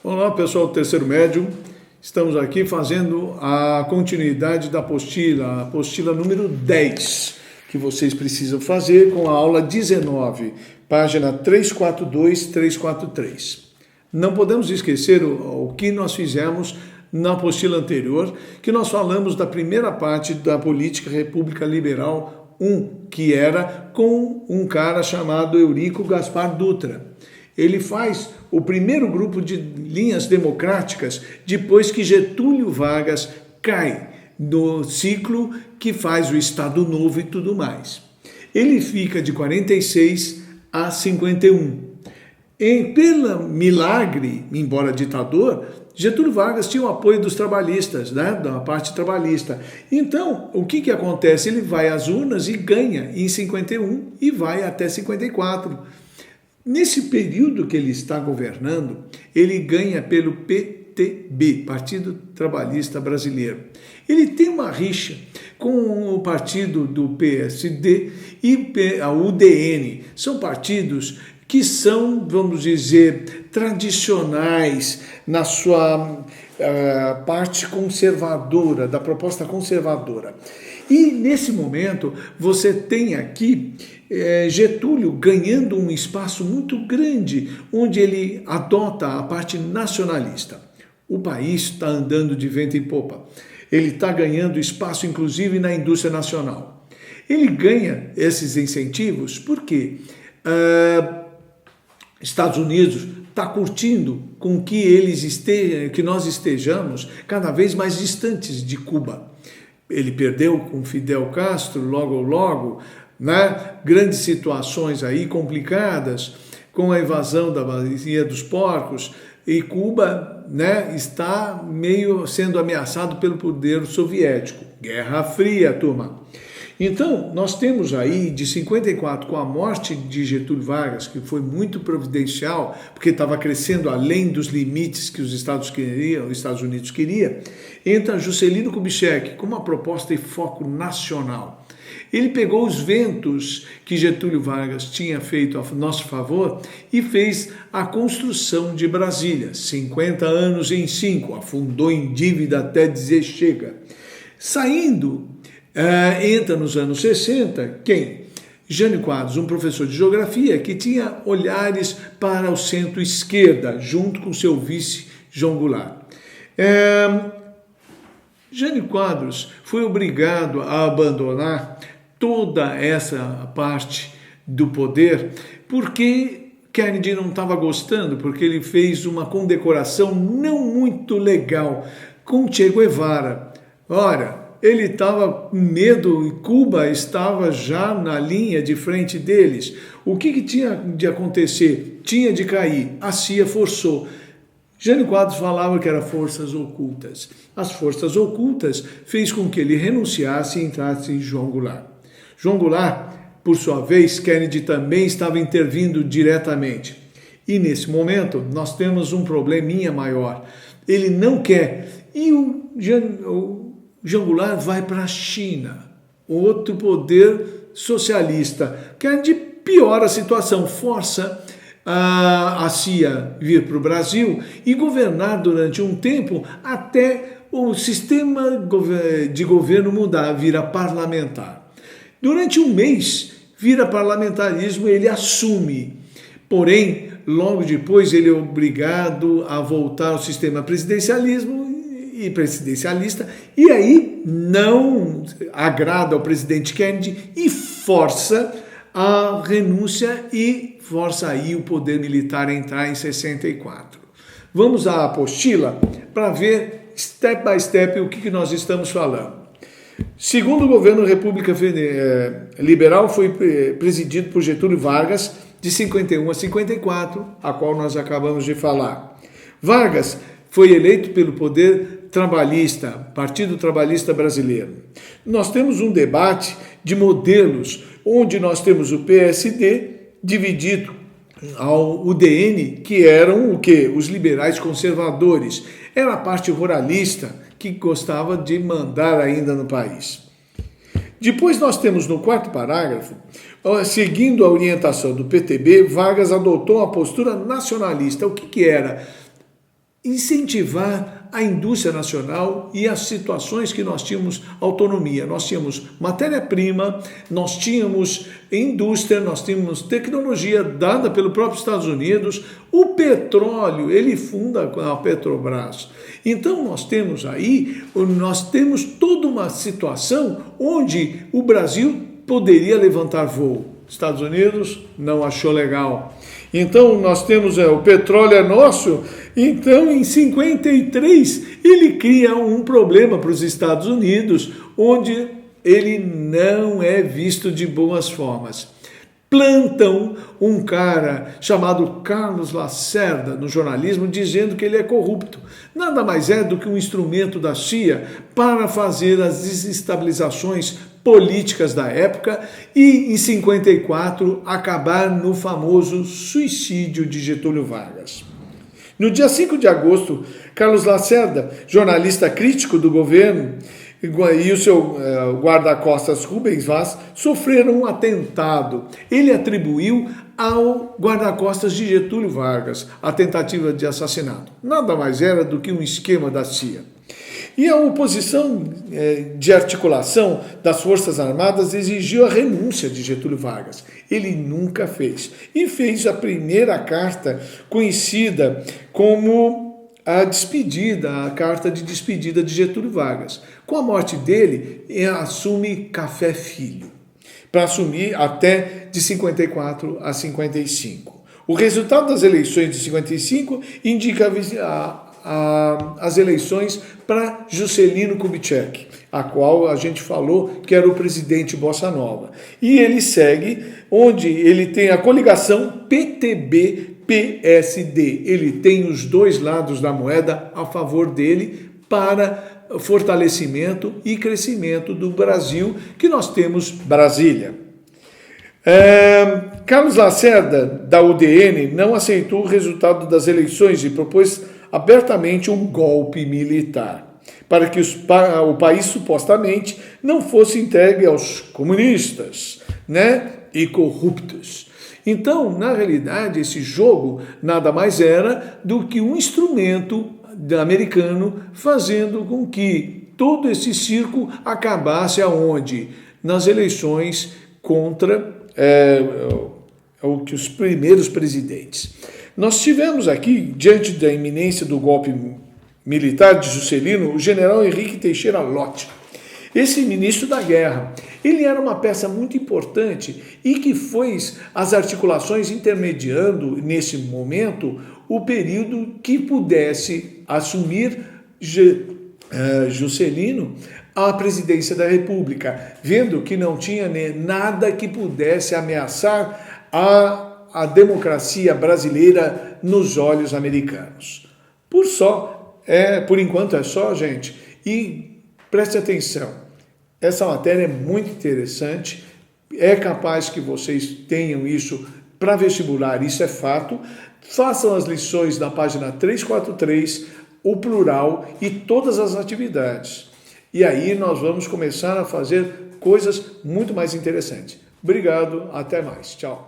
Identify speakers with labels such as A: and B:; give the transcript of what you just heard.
A: Olá pessoal do Terceiro Médium, estamos aqui fazendo a continuidade da apostila, a apostila número 10, que vocês precisam fazer com a aula 19, página 342, 343. Não podemos esquecer o que nós fizemos na apostila anterior, que nós falamos da primeira parte da política República Liberal 1, que era com um cara chamado Eurico Gaspar Dutra. Ele faz o primeiro grupo de linhas democráticas depois que Getúlio Vargas cai no ciclo que faz o Estado Novo e tudo mais. Ele fica de 46 a 51. Pelo milagre, embora ditador, Getúlio Vargas tinha o apoio dos trabalhistas, né, da parte trabalhista. Então, o que acontece? Ele vai às urnas e ganha em 51 e vai até 54. Nesse período que ele está governando, ele ganha pelo PTB, Partido Trabalhista Brasileiro. Ele tem uma rixa com o partido do PSD e a UDN. São partidos que são, vamos dizer, tradicionais na sua parte conservadora, da proposta conservadora. E nesse momento você tem aqui Getúlio ganhando um espaço muito grande, onde ele adota a parte nacionalista. O país está andando de vento em popa. Ele está ganhando espaço, inclusive, na indústria nacional. Ele ganha esses incentivos porque Estados Unidos está curtindo com que nós estejamos cada vez mais distantes de Cuba. Ele perdeu com Fidel Castro logo, né? Grandes situações aí complicadas com a invasão da Baía dos Porcos, e Cuba, né, está meio sendo ameaçado pelo poder soviético. Guerra Fria, turma. Então, nós temos aí, de 54, com a morte de Getúlio Vargas, que foi muito providencial, porque estava crescendo além dos limites que os Estados Unidos queria, entra Juscelino Kubitschek com uma proposta e foco nacional. Ele pegou os ventos que Getúlio Vargas tinha feito a nosso favor e fez a construção de Brasília. 50 anos em 5, afundou em dívida até dizer chega. Saindo, entra nos anos 60, quem? Jânio Quadros, um professor de geografia que tinha olhares para o centro-esquerda, junto com seu vice, João Goulart. Jânio Quadros foi obrigado a abandonar toda essa parte do poder porque Kennedy não estava gostando, porque ele fez uma condecoração não muito legal com Che Guevara. Ora, ele estava com medo e Cuba estava já na linha de frente deles. O que tinha de acontecer? Tinha de cair. A CIA forçou. Jânio Quadros falava que eram forças ocultas. As forças ocultas fez com que ele renunciasse e entrasse em João Goulart. João Goulart, por sua vez, Kennedy também estava intervindo diretamente. E nesse momento nós temos um probleminha maior. Ele não quer. E o João Goulart vai para a China, outro poder socialista. Kennedy piora a situação, força a CIA vir para o Brasil e governar durante um tempo até o sistema de governo mudar, vira parlamentar. Durante um mês, vira parlamentarismo, ele assume. Porém, logo depois ele é obrigado a voltar ao sistema presidencialismo e presidencialista, e aí não agrada ao presidente Kennedy e força a renúncia e força aí o poder militar a entrar em 64. Vamos à apostila para ver, step by step, o que nós estamos falando. Segundo o governo República Liberal, foi presidido por Getúlio Vargas, de 51 a 54, a qual nós acabamos de falar. Vargas foi eleito pelo poder trabalhista, Partido Trabalhista Brasileiro. Nós temos um debate de modelos, onde nós temos o PSD dividido ao UDN, que eram o quê? Os liberais conservadores. Era a parte ruralista que gostava de mandar ainda no país. Depois nós temos no quarto parágrafo, seguindo a orientação do PTB, Vargas adotou uma postura nacionalista. O que era? incentivar a indústria nacional e as situações que nós tínhamos autonomia. Nós tínhamos matéria-prima, nós tínhamos indústria, nós tínhamos tecnologia dada pelo próprio Estados Unidos, o petróleo, ele funda a Petrobras. Então nós temos toda uma situação onde o Brasil poderia levantar voo. Estados Unidos não achou legal. Então nós temos o petróleo é nosso. Então em 53 ele cria um problema para os Estados Unidos, onde ele não é visto de boas formas. Plantam um cara chamado Carlos Lacerda no jornalismo dizendo que ele é corrupto. Nada mais é do que um instrumento da CIA para fazer as desestabilizações políticas da época e, em 54, acabar no famoso suicídio de Getúlio Vargas. No dia 5 de agosto, Carlos Lacerda, jornalista crítico do governo, e o seu guarda-costas Rubens Vaz sofreram um atentado. Ele atribuiu ao guarda-costas de Getúlio Vargas a tentativa de assassinato. Nada mais era do que um esquema da CIA. E a oposição de articulação das Forças Armadas exigiu a renúncia de Getúlio Vargas. Ele nunca fez. E fez a primeira carta conhecida como a carta de despedida de Getúlio Vargas. Com a morte dele, assume Café Filho, para assumir até de 54 a 55. O resultado das eleições de 55 indica as eleições para Juscelino Kubitschek, a qual a gente falou que era o presidente Bossa Nova. E ele segue, onde ele tem a coligação PTB-PSD. Ele tem os dois lados da moeda a favor dele para fortalecimento e crescimento do Brasil, que nós temos Brasília. Carlos Lacerda, da UDN, não aceitou o resultado das eleições e propôs abertamente um golpe militar, para que o país supostamente não fosse entregue aos comunistas, e corruptos. Então, na realidade, esse jogo nada mais era do que um instrumento americano fazendo com que todo esse circo acabasse aonde? Nas eleições contra os primeiros presidentes. Nós tivemos aqui, diante da iminência do golpe militar de Juscelino, o general Henrique Teixeira Lott. Esse ministro da guerra, ele era uma peça muito importante e que foi as articulações intermediando, nesse momento, o período que pudesse assumir Juscelino a presidência da República, vendo que não tinha nada que pudesse ameaçar a democracia brasileira nos olhos americanos. Por enquanto é só, gente, e preste atenção, essa matéria é muito interessante, é capaz que vocês tenham isso para vestibular, isso é fato. Façam as lições da página 343, o plural e todas as atividades. E aí nós vamos começar a fazer coisas muito mais interessantes. Obrigado, até mais. Tchau.